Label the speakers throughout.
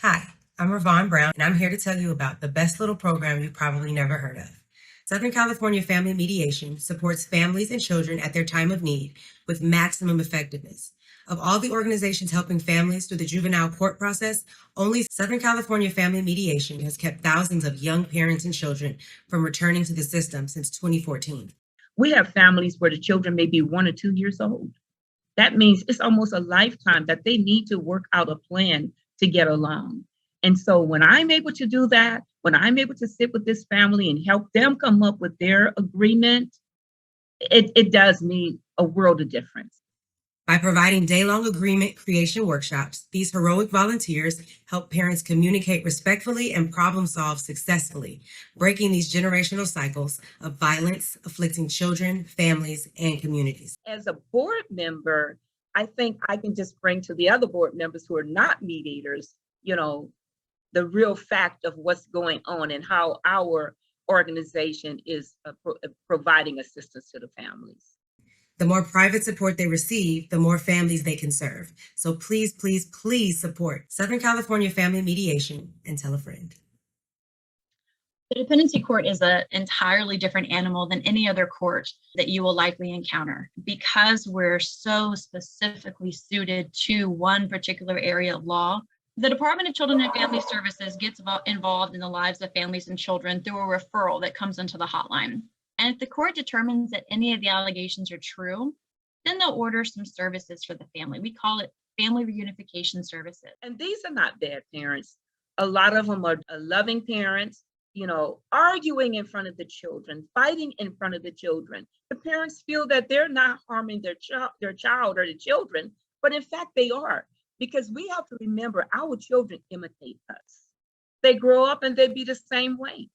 Speaker 1: Hi, I'm Ravon Brown, and I'm here to tell you about the best little program you've probably never heard of. Southern California Family Mediation supports families and children at their time of need with maximum effectiveness. Of all the organizations helping families through the Juvenile Court process, only Southern California Family Mediation has kept thousands of young parents and children from returning to the system since 2014.
Speaker 2: We have families where the children may be 1 or 2 years old. That means it's almost a lifetime that they need to work out a plan to get along. And so when I'm able to do that, when I'm able to sit with this family and help them come up with their agreement, it does mean a world of difference.
Speaker 1: By providing day-long agreement creation workshops, these heroic volunteers help parents communicate respectfully and problem-solve successfully, breaking these generational cycles of violence afflicting children, families, and communities.
Speaker 2: As a board member, I think I can just bring to the other board members who are not mediators, the real fact of what's going on and how our organization is providing assistance to the families.
Speaker 1: The more private support they receive, the more families they can serve. So please, please, please support Southern California Family Mediation and tell a friend.
Speaker 3: The dependency court is an entirely different animal than any other court that you will likely encounter because we're so specifically suited to one particular area of law. The Department of Children and Family Services gets involved in the lives of families and children through a referral that comes into the hotline. And if the court determines that any of the allegations are true, then they'll order some services for the family. We call it family reunification services.
Speaker 2: And these are not bad parents. A lot of them are loving parents, arguing in front of the children, fighting in front of the children. The parents feel that they're not harming their child or the children, but in fact they are, because we have to remember our children imitate us. They grow up and they be the same way.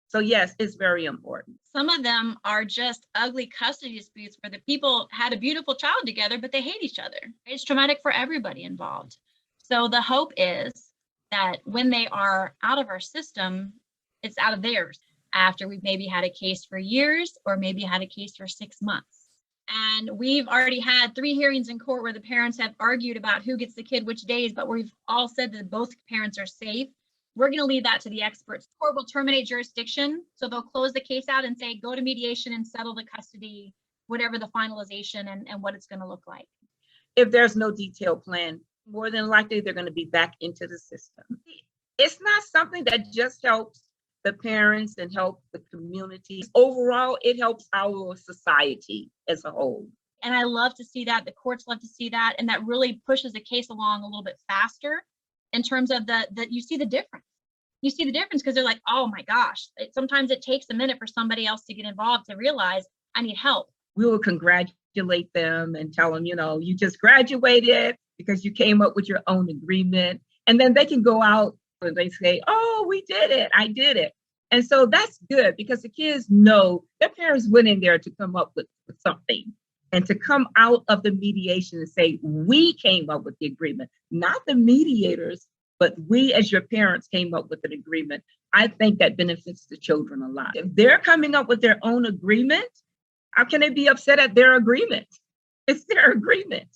Speaker 2: So yes, it's very important.
Speaker 3: Some of them are just ugly custody disputes where the people had a beautiful child together, but they hate each other. It's traumatic for everybody involved. So the hope is that when they are out of our system, it's out of theirs after we've maybe had a case for years or maybe had a case for 6 months. And we've already had 3 hearings in court where the parents have argued about who gets the kid which days, but we've all said that both parents are safe. We're going to leave that to the experts. The court will terminate jurisdiction. So they'll close the case out and say, go to mediation and settle the custody, whatever the finalization and what it's going to look like.
Speaker 2: If there's no detailed plan, more than likely they're going to be back into the system. It's not something that just helps the parents and help the community. Overall, it helps our society as a whole.
Speaker 3: And I love to see that. The courts love to see that. And that really pushes the case along a little bit faster in terms of that you see the difference. You see the difference because they're like, oh my gosh, sometimes it takes a minute for somebody else to get involved to realize I need help.
Speaker 2: We will congratulate them and tell them, you just graduated because you came up with your own agreement. And then they can go out and they say, oh, we did it. I did it. And so that's good because the kids know their parents went in there to come up with something and to come out of the mediation and say, we came up with the agreement, not the mediators, but we as your parents came up with an agreement. I think that benefits the children a lot. If they're coming up with their own agreement, how can they be upset at their agreement? It's their agreement.